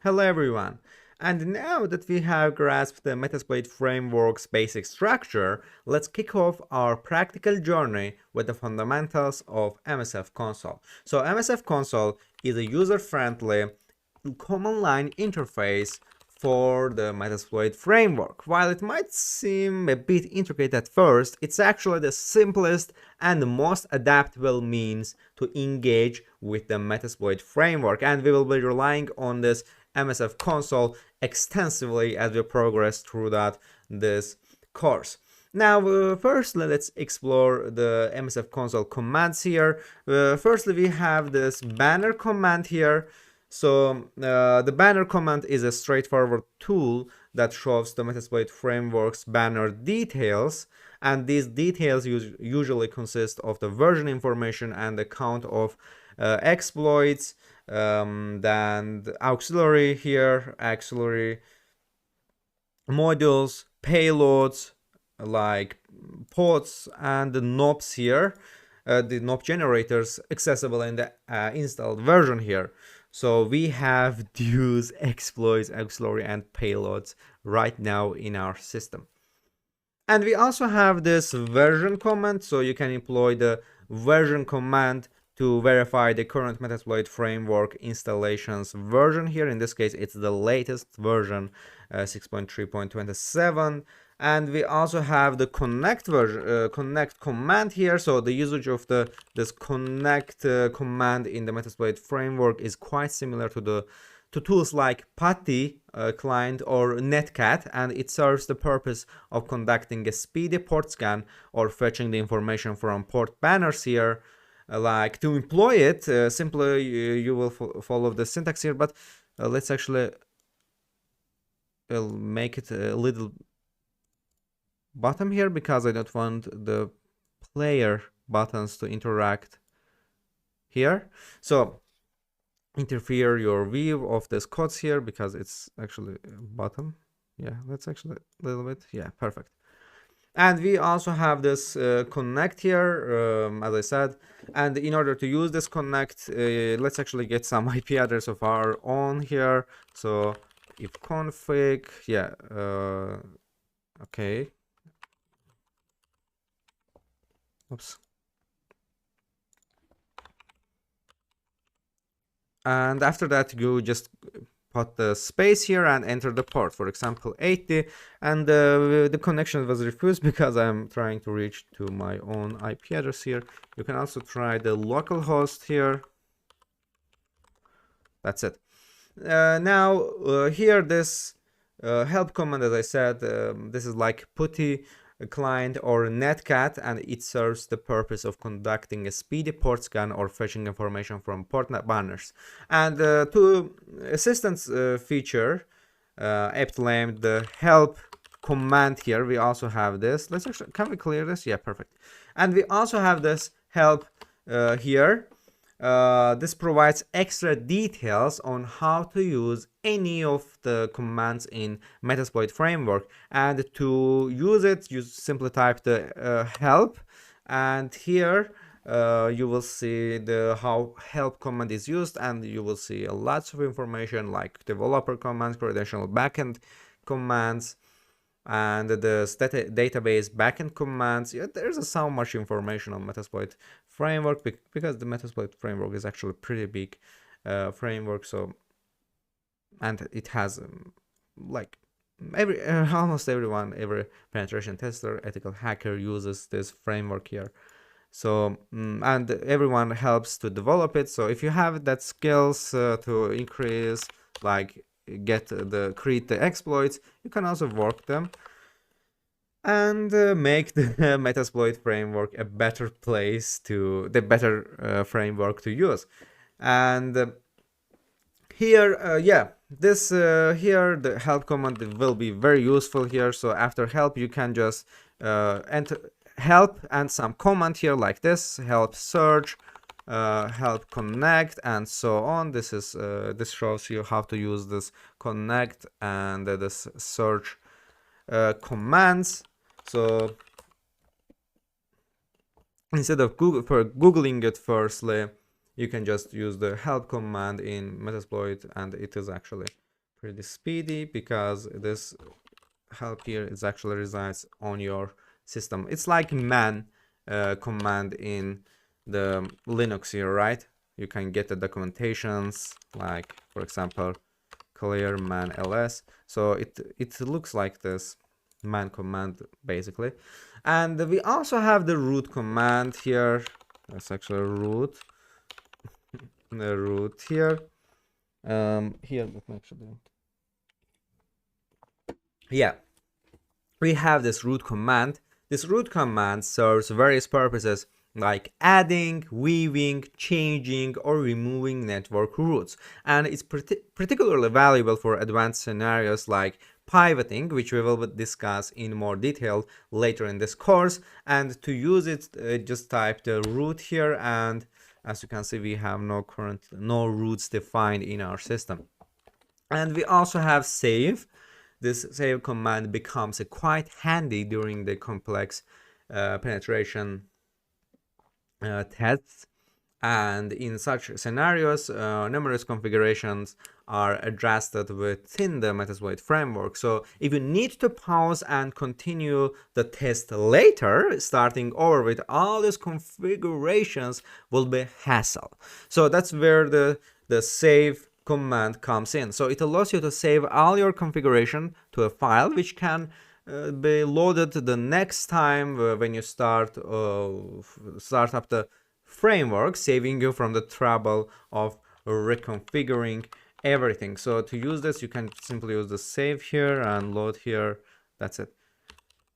Hello everyone! And now that we have grasped the Metasploit framework's basic structure, let's kick off our practical journey with the fundamentals of MSF Console. So MSF Console is a user-friendly command line interface for the Metasploit framework. While it might seem a bit intricate at first, it's actually the simplest and the most adaptable means to engage with the Metasploit framework, and we will be relying on this MSF console extensively as we progress through this course. Now, firstly, let's explore the MSF console commands here. Firstly, we have this banner command here. So the banner command is a straightforward tool that shows the Metasploit framework's banner details, and these details usually consist of the version information and the count of exploits, then the auxiliary here, auxiliary modules, payloads like pods, and the knobs here, the knob generators accessible in the installed version here. So we have these exploits, auxiliary, and payloads right now in our system. And we also have this version command, so you can employ the version command to verify the current Metasploit framework installation's version here. In this case, it's the latest version, 6.3.27. And we also have the connect version, connect command here. So the usage of this connect command in the Metasploit framework is quite similar to tools like PuTTY client or Netcat, and it serves the purpose of conducting a speedy port scan or fetching the information from port banners here. Like to employ it, simply you will follow the syntax here, but let's actually make it a little bottom here because I don't want the player buttons to interact here. So interfere your view of this codes here because it's actually bottom. Yeah, that's actually a little bit. Yeah, perfect. And we also have this connect here, as I said. And in order to use this connect, let's actually get some IP address of our own here. So if config, yeah, okay. Oops. And after that, you just put the space here and enter the port, for example 80, and the connection was refused because I'm trying to reach to my own IP address here. You can also try the localhost here. That's it. Now here this help command, as I said, this is like PuTTY client or Netcat, and it serves the purpose of conducting a speedy port scan or fetching information from port banners. And to assistance feature, apt named the help command here, we also have this. Let's actually, can we clear this? Yeah, perfect. And we also have this help here. This provides extra details on how to use any of the commands in Metasploit framework, and to use it you simply type the help, and here you will see the how help command is used, and you will see lots of information like developer commands, credential backend commands, and the database backend commands. Yeah, there's so much information on Metasploit framework because the Metasploit framework is actually a pretty big framework. So, and it has like almost everyone, every penetration tester, ethical hacker uses this framework here. So and everyone helps to develop it. So if you have that skills to increase, like create the exploits, you can also work them and make the Metasploit framework a better place to the better framework to use. And here yeah, this here the help command will be very useful here. So after help you can just enter help and some command here like this: help search, help connect, and so on. This is this shows you how to use this connect and this search commands. So instead of googling it firstly, you can just use the help command in Metasploit, and it is actually pretty speedy because this help here is actually resides on your system. It's like man command in the Linux here, right? You can get the documentations, like for example clear man ls. So it looks like this man command basically. And we also have the root command here. That's actually root. The root here. Here, let me actually. Yeah, we have this root command. This root command serves various purposes like adding, weaving, changing, or removing network roots. And it's particularly valuable for advanced scenarios like pivoting, which we will discuss in more detail later in this course. And to use it, just type the root here, and as you can see, we have no roots defined in our system. And we also have save. This save command becomes quite handy during the complex penetration tests, and in such scenarios numerous configurations are adjusted within the Metasploit framework. So if you need to pause and continue the test later, starting over with all these configurations will be hassle. So that's where the save command comes in. So it allows you to save all your configuration to a file which can be loaded the next time when you start up the framework, saving you from the trouble of reconfiguring everything. So to use this, you can simply use the save here and load here. That's it.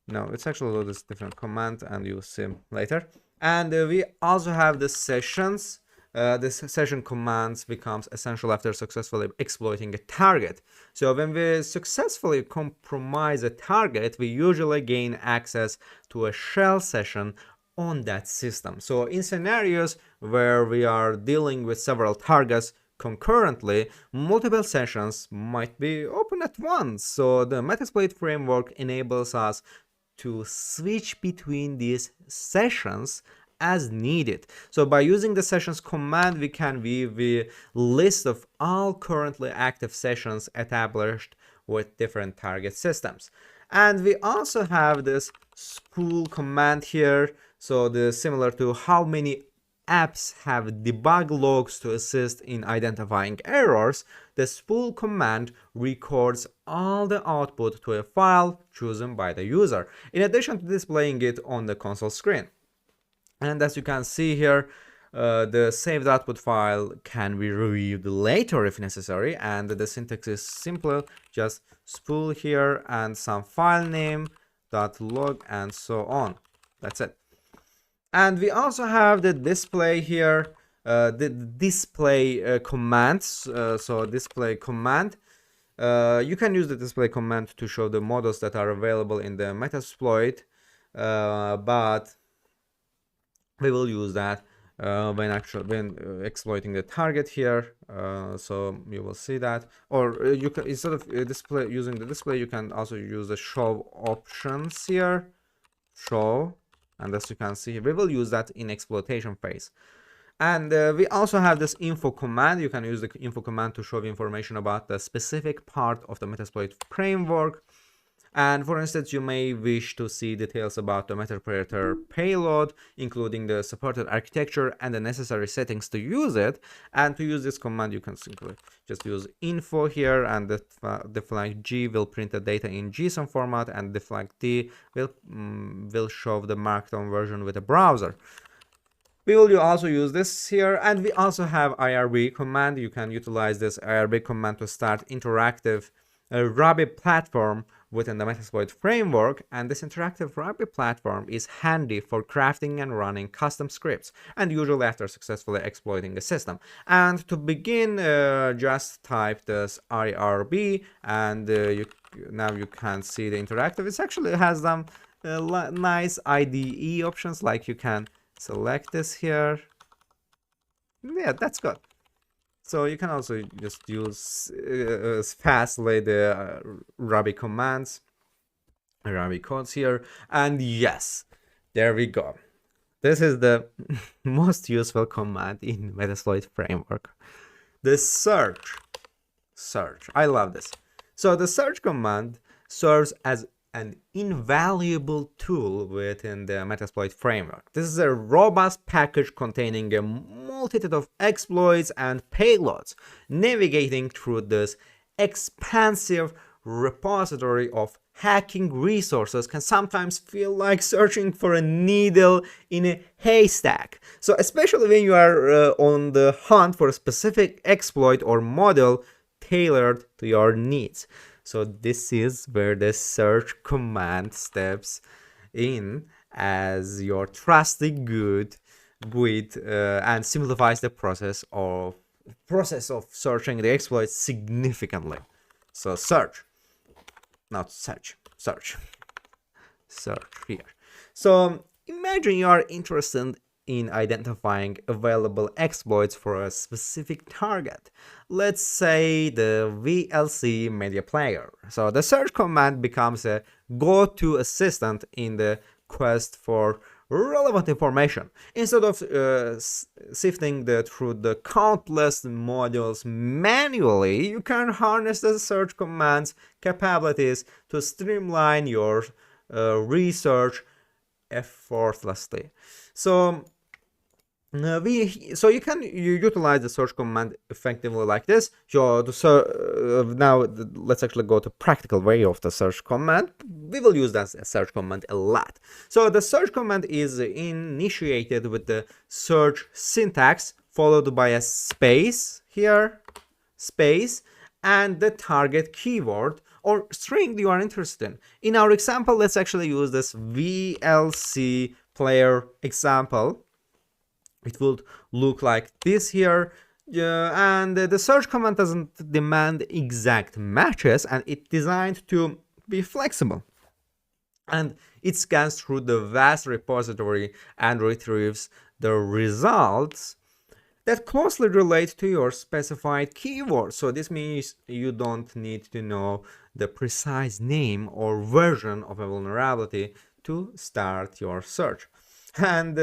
No, it's actually load this different command, and you'll see later. And we also have the sessions. This session commands becomes essential after successfully exploiting a target. So when we successfully compromise a target, we usually gain access to a shell session on that system. So in scenarios where we are dealing with several targets concurrently, multiple sessions might be open at once. So the Metasploit framework enables us to switch between these sessions as needed. So by using the sessions command, we can view the list of all currently active sessions established with different target systems. And we also have this spool command here. So similar to how many apps have debug logs to assist in identifying errors, the spool command records all the output to a file chosen by the user, in addition to displaying it on the console screen. And as you can see here, the saved output file can be reviewed later if necessary, and the syntax is simple, just spool here and some file name .log and so on. That's it. And we also have the display here, the display commands. So display command, you can use the display command to show the models that are available in the Metasploit, but we will use that when exploiting the target here. So you will see that, or you can, instead of using the display, you can also use the show options here, show, and as you can see, we will use that in exploitation phase. And we also have this info command. You can use the info command to show information about the specific part of the Metasploit framework. And for instance, you may wish to see details about the Metasploiter payload, including the supported architecture and the necessary settings to use it. And to use this command, you can simply just use info here, and the flag G will print the data in JSON format, and the flag D will show the markdown version with a browser. We will also use this here, and we also have IRB command. You can utilize this IRB command to start interactive Ruby platform within the Metasploit framework, and this interactive Ruby platform is handy for crafting and running custom scripts, and usually after successfully exploiting a system. And to begin, just type this IRB, and now you can see the interactive. It actually has some nice IDE options, like you can select this here. Yeah, that's good. So you can also just use fastly the Ruby commands, Ruby codes here, and yes, there we go. This is the most useful command in Metasploit framework. The search. search. I love this. So the search command serves as an invaluable tool within the Metasploit framework. This is a robust package containing a multitude of exploits and payloads. Navigating through this expansive repository of hacking resources can sometimes feel like searching for a needle in a haystack. So especially when you are on the hunt for a specific exploit or model tailored to your needs. So this is where the search command steps in as your trusted guide and simplifies the process of searching the exploits significantly. So search, not search here. So imagine you are interested in identifying available exploits for a specific target. Let's say the VLC media player. So the search command becomes a go-to assistant in the quest for relevant information. Instead of sifting through the countless modules manually, you can harness the search command's capabilities to streamline your research effortlessly. So you can utilize the search command effectively like this. So now let's actually go to practical way of the search command. We will use that search command a lot. So the search command is initiated with the search syntax followed by a space here, space, and the target keyword or string you are interested in. In our example, let's actually use this VLC player example. It would look like this here, and the search command doesn't demand exact matches, and it's designed to be flexible. And it scans through the vast repository and retrieves the results that closely relate to your specified keyword. So this means you don't need to know the precise name or version of a vulnerability to start your search. And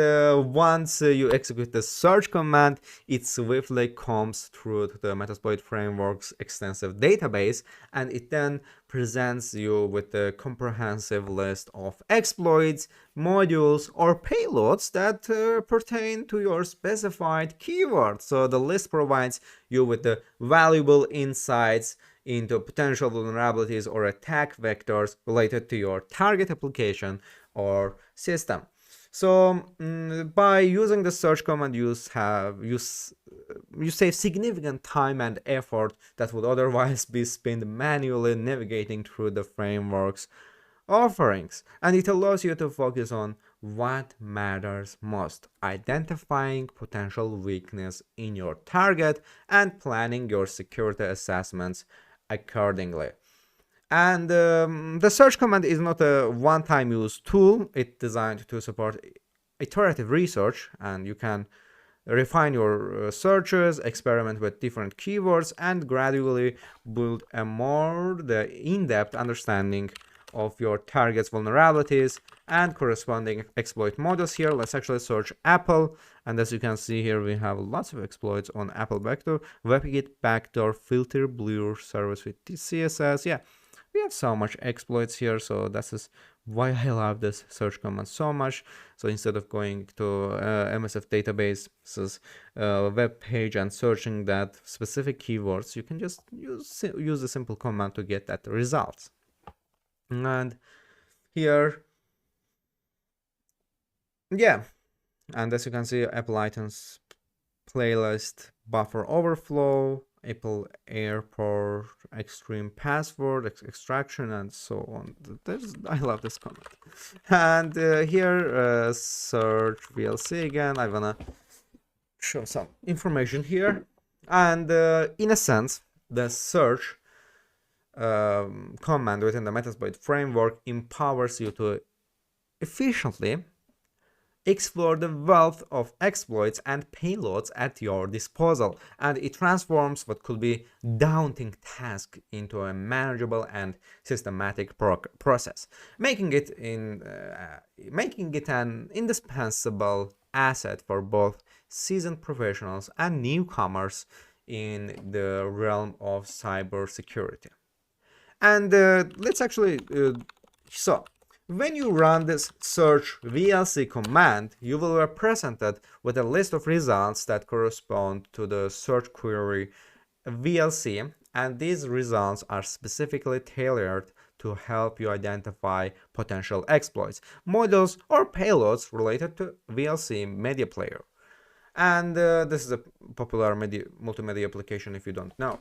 once you execute the search command, it swiftly combs through the Metasploit Framework's extensive database, and it then presents you with a comprehensive list of exploits, modules, or payloads that pertain to your specified keyword. So the list provides you with the valuable insights into potential vulnerabilities or attack vectors related to your target application or system. So by using the search command, you save significant time and effort that would otherwise be spent manually navigating through the framework's offerings, and it allows you to focus on what matters most: identifying potential weakness in your target and planning your security assessments accordingly. And the search command is not a one-time use tool. It's designed to support iterative research, and you can refine your searches, experiment with different keywords, and gradually build a more in-depth understanding of your target's vulnerabilities and corresponding exploit models. Here, let's actually search Apple, and as you can see here, we have lots of exploits on Apple Vector, WebKit backdoor, filter blur service with CSS. Yeah, we have so much exploits here, so that is why I love this search command so much. So instead of going to MSF database's web page and searching that specific keywords, you can just use a simple command to get that results. And here, yeah, and as you can see, Apple items playlist, buffer overflow, Apple Airport, extreme password, extraction, and so on. I love this comment. And here, search VLC again. I wanna show some information here. And in a sense, the search command within the Metasploit framework empowers you to efficiently explore the wealth of exploits and payloads at your disposal, and it transforms what could be daunting task into a manageable and systematic process, making it an indispensable asset for both seasoned professionals and newcomers in the realm of cybersecurity. And let's actually so when you run this search VLC command, you will be presented with a list of results that correspond to the search query VLC, and these results are specifically tailored to help you identify potential exploits, modules, or payloads related to VLC media player. And this is a popular multimedia application if you don't know.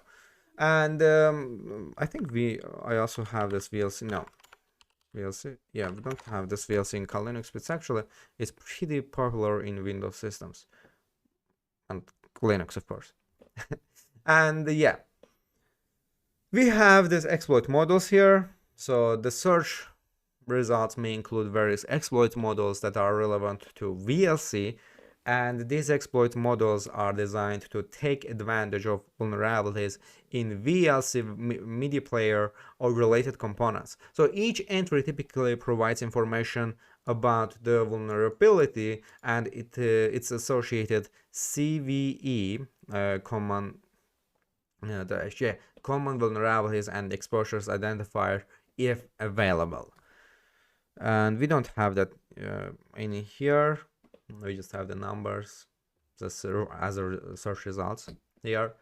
And I think I also have this VLC. No, VLC. Yeah, we don't have this VLC in Kali Linux, but it's pretty popular in Windows systems and Linux, of course. And yeah, we have these exploit models here. So the search results may include various exploit models that are relevant to VLC, and these exploit models are designed to take advantage of vulnerabilities in VLC media player or related components. So each entry typically provides information about the vulnerability and its associated CVE common common vulnerabilities and exposures identifier if available. And we don't have that in here. We just have the numbers just as a search results here.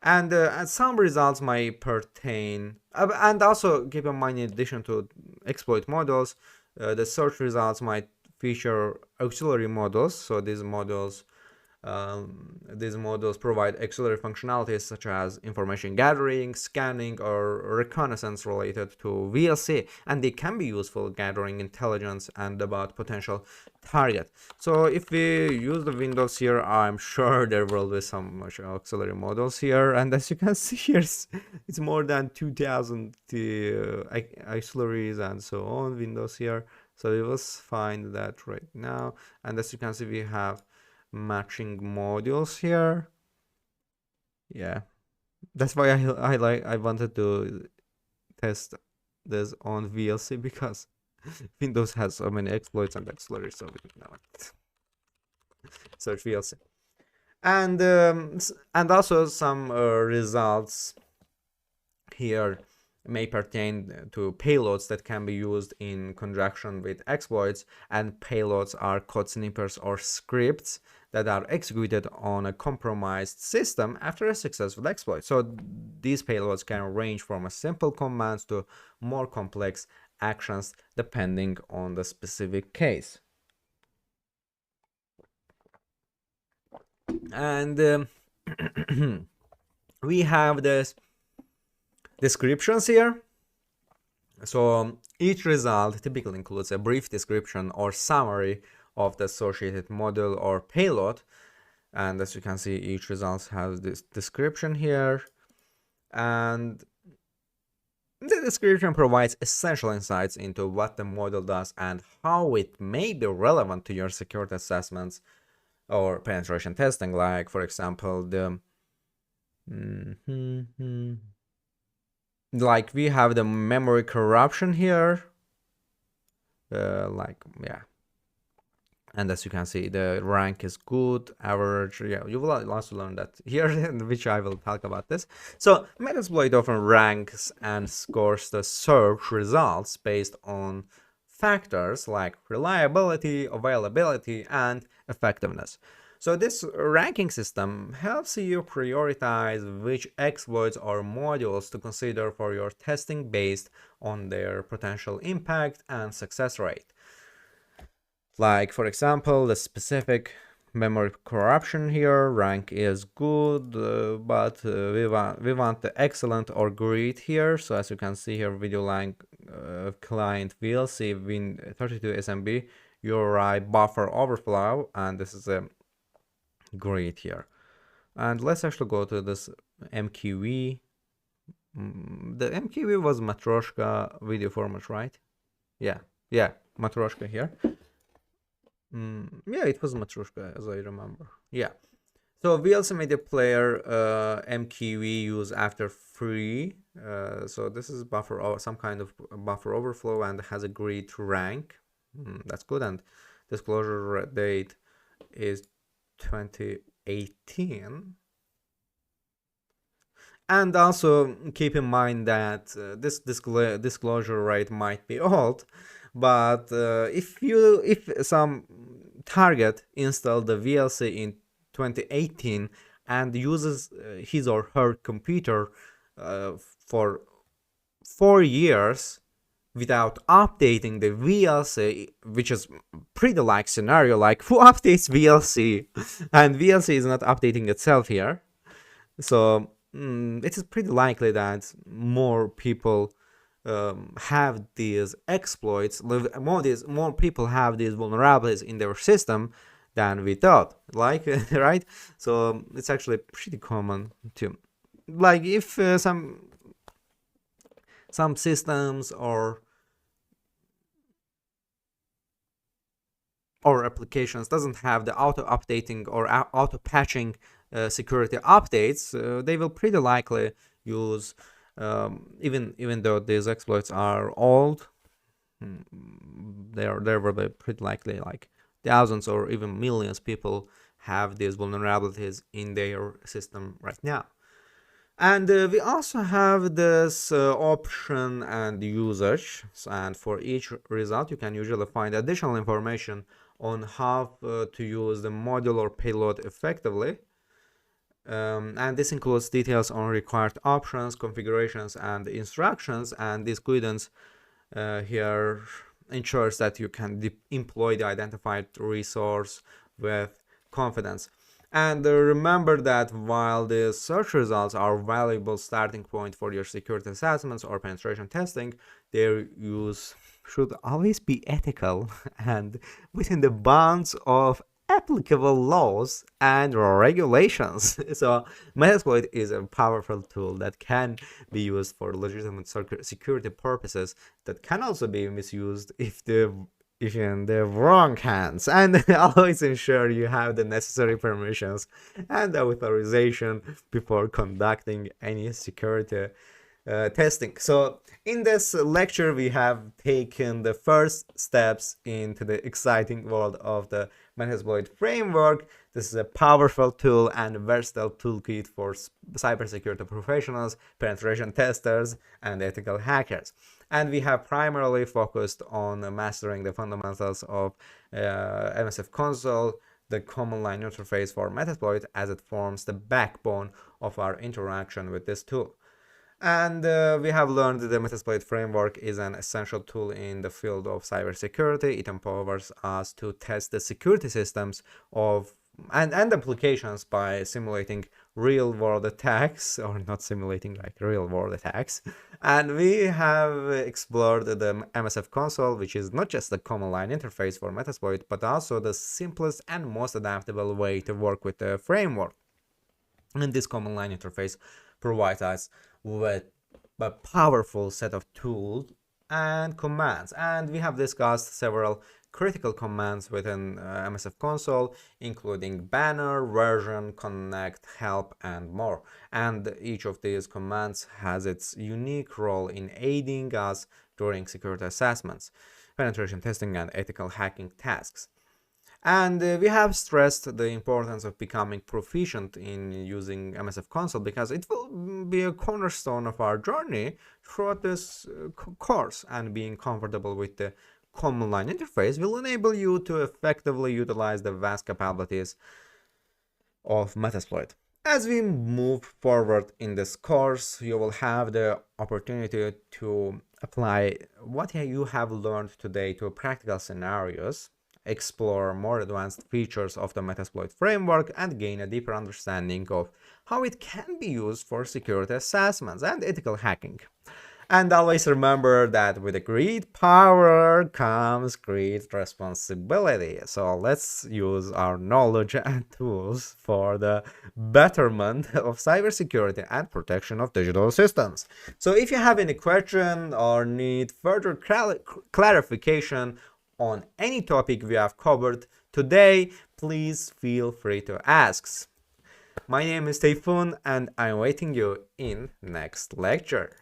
And some results might pertain, and also keep in mind, in addition to exploit models, the search results might feature auxiliary models. So these models provide auxiliary functionalities such as information gathering, scanning, or reconnaissance related to VLC, and they can be useful gathering intelligence and about potential target. So if we use the Windows here, I'm sure there will be some auxiliary models here, and as you can see here, it's more than 2000 auxiliaries and so on Windows here. So we will find that right now, and as you can see, we have matching modules here. Yeah, that's why I wanted to test this on VLC, because Windows has so many exploits and auxiliaries, so we didn't know it. Search VLC, and also some results here may pertain to payloads that can be used in conjunction with exploits, and payloads are code snippets or scripts that are executed on a compromised system after a successful exploit. So these payloads can range from a simple commands to more complex actions depending on the specific case. And we have this descriptions here. So each result typically includes a brief description or summary of the associated module or payload, and as you can see, each result has this description here, and the description provides essential insights into what the model does and how it may be relevant to your security assessments or penetration testing. Like, for example, like we have the memory corruption here, and as you can see, the rank is good, average. Yeah, you will also learn that here, in which I will talk about this. So Metasploit often ranks and scores the search results based on factors like reliability, availability, and effectiveness. So this ranking system helps you prioritize which exploits or modules to consider for your testing based on their potential impact and success rate. Like, for example, the specific memory corruption here, rank is good, but we want the excellent or great here. So as you can see here, video line client VLC win 32 SMB, URI buffer overflow, and this is a great here. And let's actually go to this MQV. The MQV was Matroshka video format, right? Yeah, Matroshka here. Yeah, it was Matroshka, as I remember. Yeah. So VLC Media Player MQV use after free. So this is buffer or some kind of buffer overflow and has a great rank. That's good. And disclosure date is 2018. And also keep in mind that this disclosure rate might be old, but if some target installed the VLC in 2018 and uses his or her computer for 4 years without updating the VLC, which is pretty like scenario, like who updates VLC? And VLC is not updating itself here. So it is pretty likely that more people have these exploits, more people have these vulnerabilities in their system than we thought, like right? So it's actually pretty common too. Like if some systems or applications doesn't have the auto updating or auto patching security updates, they will pretty likely use, even though these exploits are old, there will be pretty likely like thousands or even millions people have these vulnerabilities in their system right now. And we also have this option and usage, and for each result you can usually find additional information on how to use the module or payload effectively. And this includes details on required options, configurations, and instructions. And this guidance here ensures that you can employ the identified resource with confidence. And remember that while the search results are a valuable starting point for your security assessments or penetration testing, their use should always be ethical and within the bounds of applicable laws and regulations. So Metasploit is a powerful tool that can be used for legitimate security purposes, that can also be misused if in the wrong hands. And always ensure you have the necessary permissions and authorization before conducting any security testing. So in this lecture we have taken the first steps into the exciting world of the Metasploit framework. This is a powerful tool and versatile toolkit for cybersecurity professionals, penetration testers, and ethical hackers. And we have primarily focused on mastering the fundamentals of MSF Console, the command line interface for Metasploit, as it forms the backbone of our interaction with this tool. And we have learned that the Metasploit framework is an essential tool in the field of cybersecurity. It empowers us to test the security systems of and applications by simulating real-world attacks, or not simulating like real-world attacks. And we have explored the MSF Console, which is not just the command line interface for Metasploit, but also the simplest and most adaptable way to work with the framework. And this command line interface provides us with a powerful set of tools and commands, and we have discussed several critical commands within MSF Console, including banner, version, connect, help, and more. And each of these commands has its unique role in aiding us during security assessments, penetration testing, and ethical hacking tasks. And we have stressed the importance of becoming proficient in using MSF Console because it will be a cornerstone of our journey throughout this course, and being comfortable with the command line interface will enable you to effectively utilize the vast capabilities of Metasploit. As we move forward in this course, you will have the opportunity to apply what you have learned today to practical scenarios, explore more advanced features of the Metasploit framework, and gain a deeper understanding of how it can be used for security assessments and ethical hacking. And always remember that with great power comes great responsibility. So let's use our knowledge and tools for the betterment of cybersecurity and protection of digital systems. So if you have any question or need further clarification on any topic we have covered today, please feel free to ask. My name is Tayfun, and I'm waiting you in next lecture.